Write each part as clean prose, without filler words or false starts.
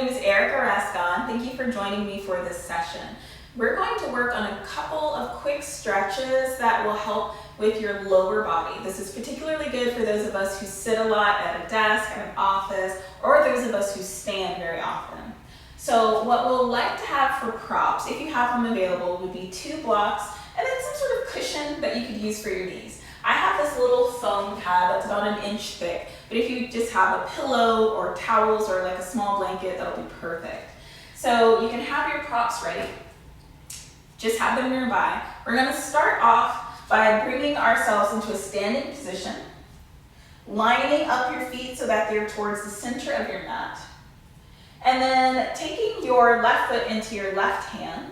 name is Erica Rascon. Thank you for joining me for this session. We're going to work on a couple of quick stretches that will help with your lower body. This is particularly good for those of us who sit a lot at a desk, at an office, or those of us who stand very often. So what we'll like to have for props, if you have them available, would be 2 blocks and then some sort of cushion that you could use for your knees. I have this little foam pad that's about 1 inch thick, but if you just have a pillow or towels or like a small blanket, that'll be perfect. So you can have your props ready. Just have them nearby. We're going to start off by bringing ourselves into a standing position, lining up your feet so that they're towards the center of your mat, and then taking your left foot into your left hand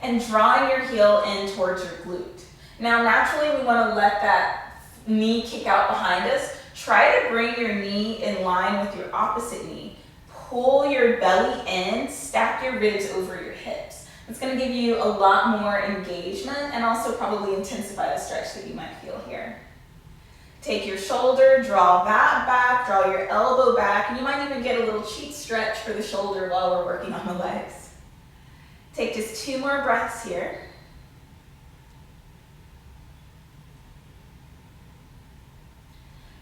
and drawing your heel in towards your glute. Now naturally we want to let that knee kick out behind us. Try to bring your knee in line with your opposite knee. Pull your belly in, stack your ribs over your hips. It's going to give you a lot more engagement and also probably intensify the stretch that you might feel here. Take your shoulder, draw that back, draw your elbow back, and you might even get a little cheat stretch for the shoulder while we're working on the legs. Take just 2 more breaths here.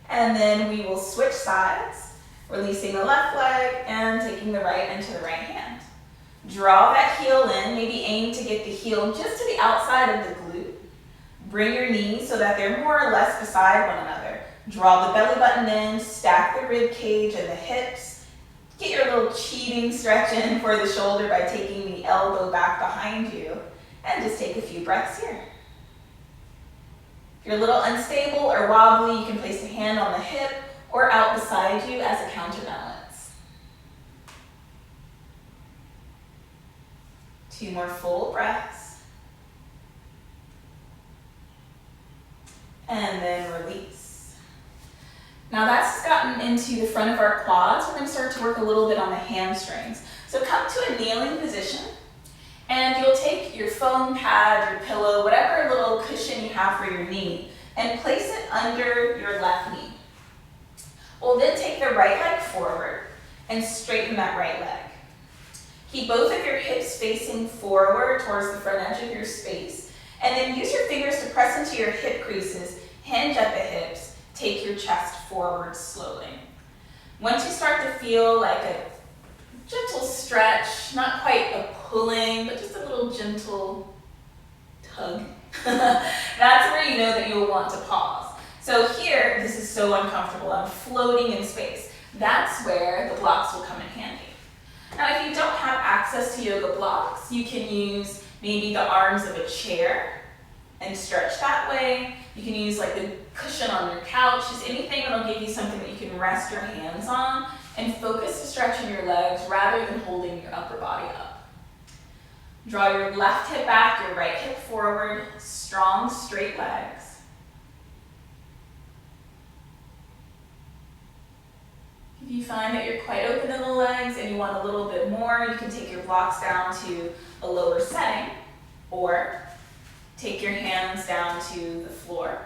And then we will switch sides, releasing the left leg and taking the right into the right hand. Draw that heel in, maybe aim to get the heel just to the outside of the glute. Bring your knees so that they're more or less beside one another. Draw the belly button in, stack the rib cage and the hips. Get your little cheating stretch in for the shoulder by taking the elbow back behind you. And just take a few breaths here. If you're a little unstable or wobbly, you can place a hand on the hip or out beside you as a counterbalance. 2 more full breaths. And then release. Now that's gotten into the front of our quads. We're going to start to work a little bit on the hamstrings. So come to a kneeling position, and you'll take your foam pad, your pillow, whatever little cushion you have for your knee, and place it under your left knee. We'll then take the right leg forward and straighten that right leg. Keep both of your hips facing forward towards the front edge of your space. And then use your fingers to press into your hip creases, hinge at the hips, take your chest forward slowly. Once you start to feel like a gentle stretch, not quite a pulling, but just a little gentle tug, that's where you know that you'll want to pause. So here, this is so uncomfortable. I'm floating in space. That's where the blocks will come in handy. Now, if you don't have access to yoga blocks, you can use maybe the arms of a chair and stretch that way. You can use like the cushion on your couch, just anything that'll give you something that you can rest your hands on and focus the stretch in your legs rather than holding your upper body up. Draw your left hip back, your right hip forward, strong, straight legs. If you find that you're quite open in the legs and you want a little bit more, you can take your blocks down to a lower setting, or take your hands down to the floor,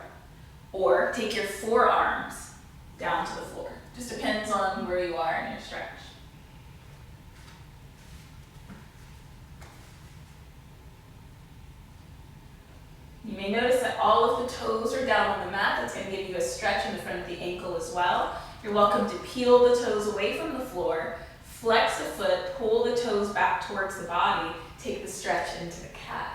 or take your forearms down to the floor. Just depends on where you are in your stretch. You may notice that all of the toes are down on the mat. That's going to give you a stretch in the front of the ankle as well. You're welcome to peel the toes away from the floor, flex the foot, pull the toes back towards the body, take the stretch into the calf.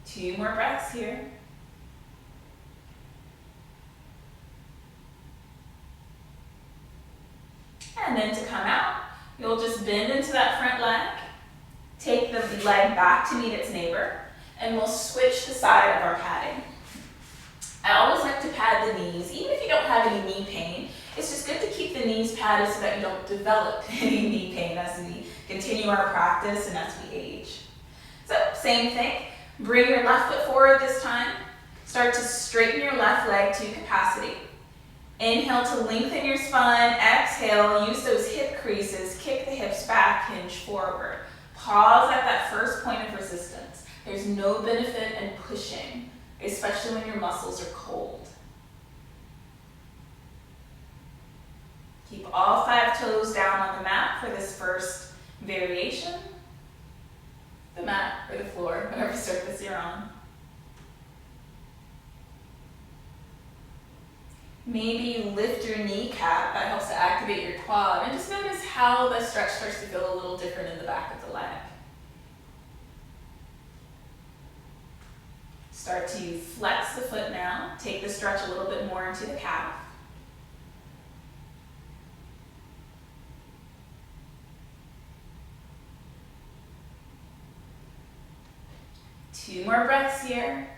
Two more breaths here. And then to come out, you'll just bend into that front leg, take the leg back to meet its neighbor, and we'll switch the side of our padding. I always like to pad the knees, even if you don't have any knee pain. It's just good to keep the knees padded so that you don't develop any knee pain as we continue our practice and as we age. So, same thing. Bring your left foot forward this time. Start to straighten your left leg to capacity. Inhale to lengthen your spine. Exhale, use those hip creases. Kick the hips back, hinge forward. Pause at that first point of resistance. There's no benefit in pushing. especially when your muscles are cold. Keep all 5 toes down on the mat for this first variation. The mat or the floor, whatever surface you're on. Maybe you lift your kneecap, that helps to activate your quad, and just notice how the stretch starts to feel a little different in the back of the leg. Start to flex the foot now. Take the stretch a little bit more into the calf. Two more breaths here.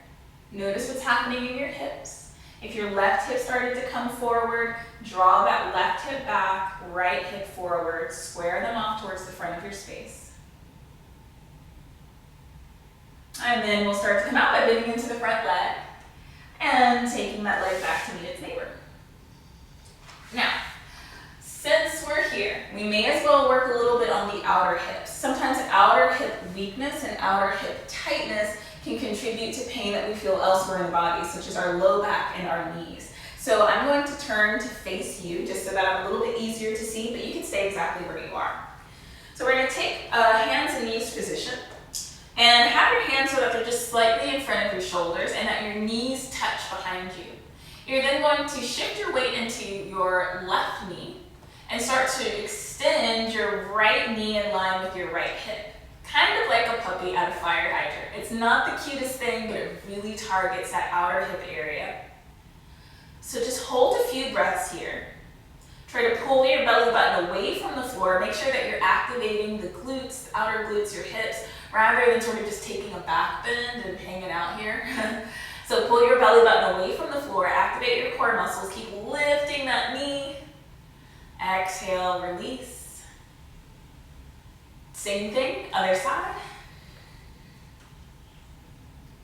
Notice what's happening in your hips. If your left hip started to come forward, draw that left hip back, right hip forward, square them off towards the front of your space. And then we'll start to come out by bending into the front leg and taking that leg back to meet its neighbor. Now, since we're here, we may as well work a little bit on the outer hips. Sometimes outer hip weakness and outer hip tightness can contribute to pain that we feel elsewhere in the body, such as our low back and our knees. So I'm going to turn to face you just so that I'm a little bit easier to see, but you can stay exactly where you are. So we're going to take hands and knees position and have your hands so that they're just slightly in front of your shoulders and that your knees touch behind you. You're then going to shift your weight into your left knee and start to extend your right knee in line with your right hip. Kind of like a puppy at a fire hydrant. It's not the cutest thing, but it really targets that outer hip area. So just hold a few breaths here. Try to pull your belly button away from the floor. Make sure that you're activating the glutes, the outer glutes, your hips, rather than sort of just taking a back bend and hanging out here. So pull your belly button away from the floor, activate your core muscles, keep lifting that knee. Exhale, release. Same thing, other side.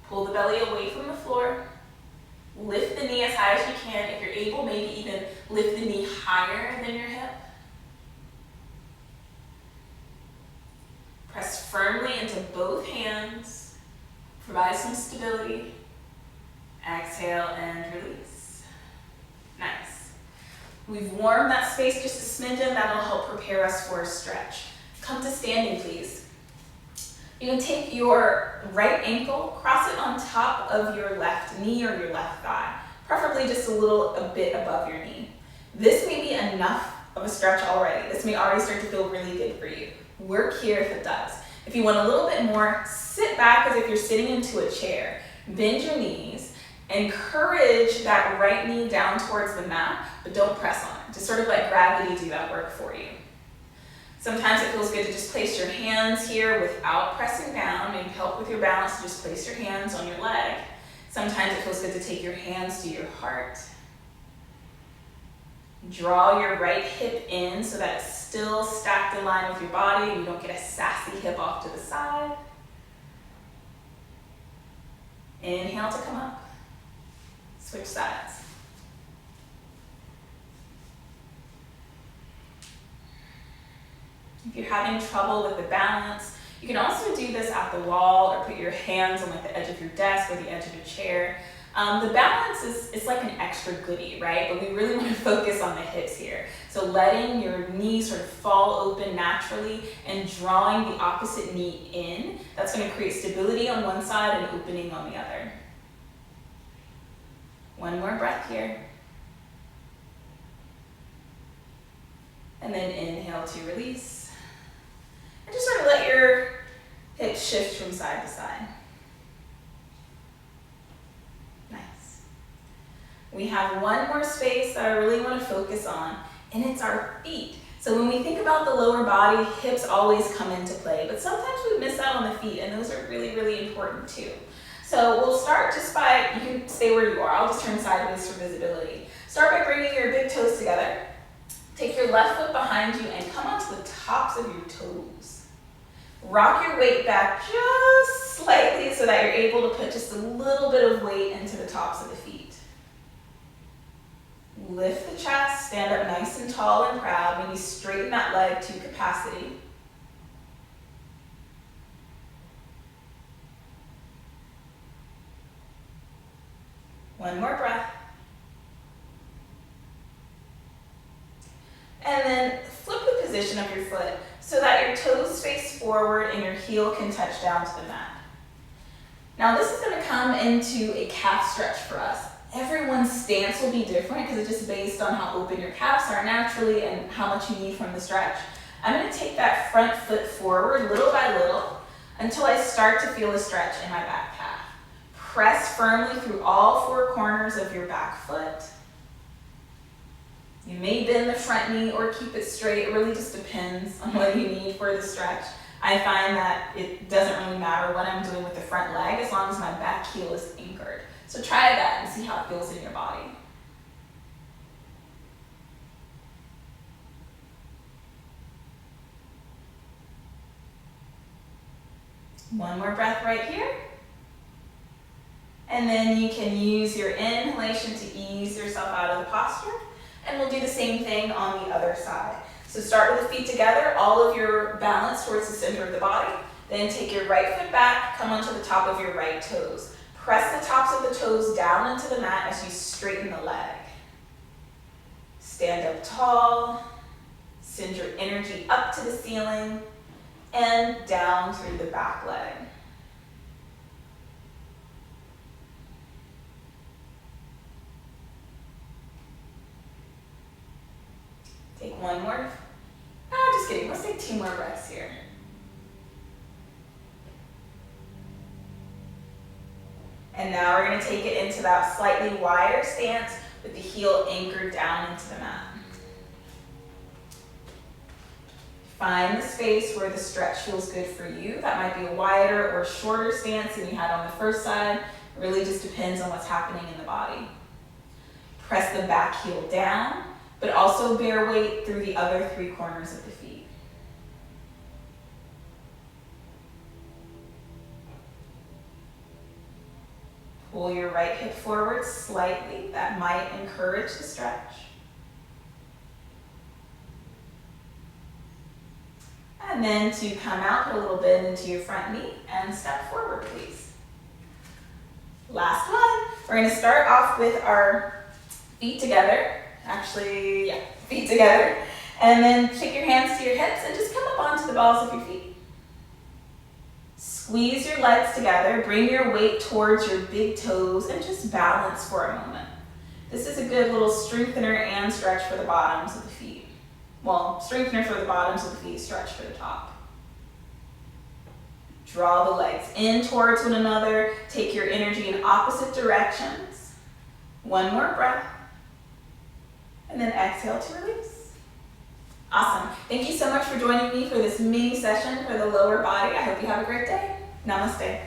Pull the belly away from the floor. Lift the knee as high as you can. If you're able, maybe even lift the knee higher than your hip. Press firmly into both hands. Provide some stability. Exhale and release. Nice. We've warmed that space just a smidgen. That'll help prepare us for a stretch. Come to standing, please. You can take your right ankle, cross it on top of your left knee or your left thigh, preferably just a bit above your knee. This may be enough of a stretch already. This may already start to feel really good for you. Work here if it does. If you want a little bit more, sit back as if you're sitting into a chair. Bend your knees. Encourage that right knee down towards the mat, but don't press on it. Just sort of let gravity do that work for you. Sometimes it feels good to just place your hands here without pressing down. Maybe help with your balance to just place your hands on your leg. Sometimes it feels good to take your hands to your heart. Draw your right hip in so that it's still stacked in line with your body and you don't get a sassy hip off to the side. Inhale to come up. Switch sides. If you're having trouble with the balance, you can also do this at the wall or put your hands on like the edge of your desk or the edge of your chair. The balance is like an extra goodie, right? But we really want to focus on the hips here. So letting your knees sort of fall open naturally and drawing the opposite knee in. That's going to create stability on one side and opening on the other. One more breath here. And then inhale to release. And just sort of let your hips shift from side to side. Nice. We have one more space that I really want to focus on, and it's our feet. So when we think about the lower body, hips always come into play, but sometimes we miss out on the feet, and those are really, really important too. So we'll start just by, you can stay where you are. I'll just turn sideways for visibility. Start by bringing your big toes together. Take your left foot behind you and come onto the tops of your toes. Rock your weight back just slightly so that you're able to put just a little bit of weight into the tops of the feet. Lift the chest, stand up nice and tall and proud. Maybe straighten that leg to capacity. One more breath. And then flip the position of your foot so that your toes face forward and your heel can touch down to the mat. Now this is going to come into a calf stretch for us. Everyone's stance will be different because it's just based on how open your calves are naturally and how much you need from the stretch. I'm going to take that front foot forward little by little until I start to feel a stretch in my back calf. Press firmly through all four corners of your back foot. You may bend the front knee or keep it straight. It really just depends on what you need for the stretch. I find that it doesn't really matter what I'm doing with the front leg as long as my back heel is anchored. So try that and see how it feels in your body. One more breath right here. And then you can use your inhalation to ease yourself out of the posture. And we'll do the same thing on the other side. So start with the feet together, all of your balance towards the center of the body. Then take your right foot back, come onto the top of your right toes. Press the tops of the toes down into the mat as you straighten the leg. Stand up tall, send your energy up to the ceiling and down through the back leg. Take one more. Just kidding. Let's take 2 more breaths here. And now we're going to take it into that slightly wider stance with the heel anchored down into the mat. Find the space where the stretch feels good for you. That might be a wider or shorter stance than you had on the first side. It really just depends on what's happening in the body. Press the back heel down, but also bear weight through the other 3 corners of the feet. Pull your right hip forward slightly. That might encourage the stretch. And then to come out, put a little bend into your front knee and step forward, please. Last one. We're going to start off with our feet together. Feet together. And then take your hands to your hips and just come up onto the balls of your feet. Squeeze your legs together, bring your weight towards your big toes, and just balance for a moment. This is a good little strengthener and stretch for the bottoms of the feet. Well, strengthener for the bottoms of the feet, stretch for the top. Draw the legs in towards one another. Take your energy in opposite directions. One more breath. And then exhale to release. Awesome. Thank you so much for joining me for this mini session for the lower body. I hope you have a great day. Namaste.